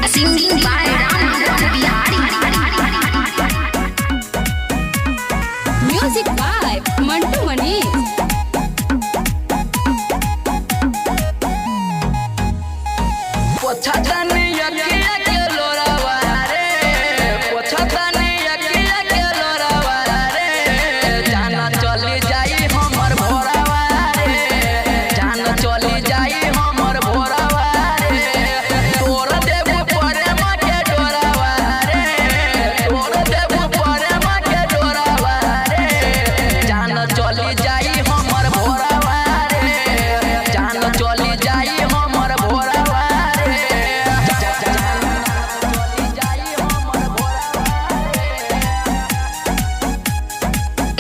Singing by Ram Bihari. Music by Mantu Mani.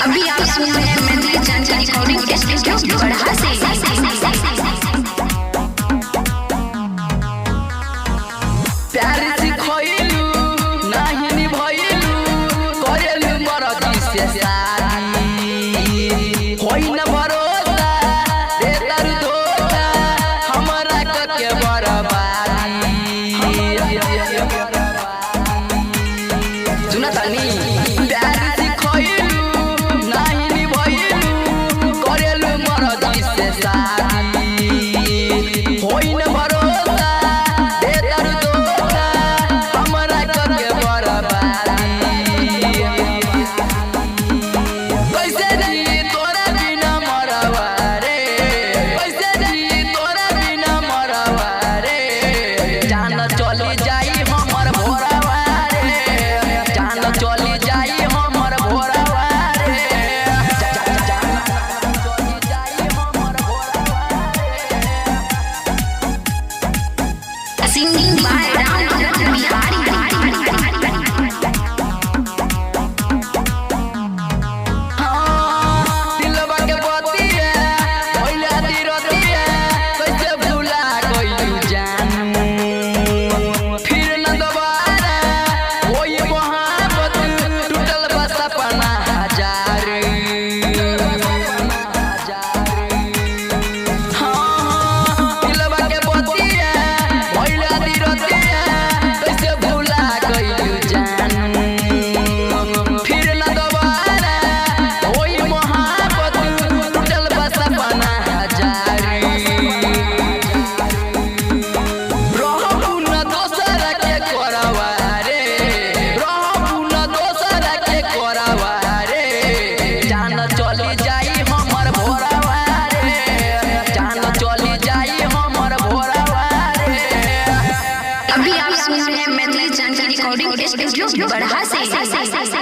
अभी आप सुन रहे हैं मैथिली जानकारी रिकॉर्डिंग स्टूडियो गढ़ा से। प्यार सिखैलू नाही निभैलू करेलू मरदी से शादी होई न भरोसा दे तारू धोखा हमरा के बर्बादी सुना तानी प्यार सिखैलू नाही निभैलू करेलू मरदी से शादी होई न भरोसा दे तारू धोखा हमरा के बर्बादी कैसे जी तोरा बिना मरवा रे कैसे जी तोरा बिना मरवा रे जान चली जाई हमर भोरवा रे जान चली जाई हमर भोरवा रे जान चली जाई हमर भोरवा रे। Singing by Ram Bihari. दिलवा के बतिया भइला दिरतिया कैसे भुला गइलू जानू फिर न दोबारा होई मोहब्बत टूटल बा सपना हजार दिलवा के बतिया भइला दिरतिया कैसे भुला गइलू जानू फिर न दोबारा होई मोहब्बत टूटल बा सपना हजार रहू न दोसर के करवा रे रहू न दोसर के करवा रे जान चली जाई हमर भोरवा रे जान चली जाई हमर भोरवा रे। अभी आप सुन रहे हैं मैथिली जानकारी रिकॉर्डिंग स्टूडियो गढ़ा से।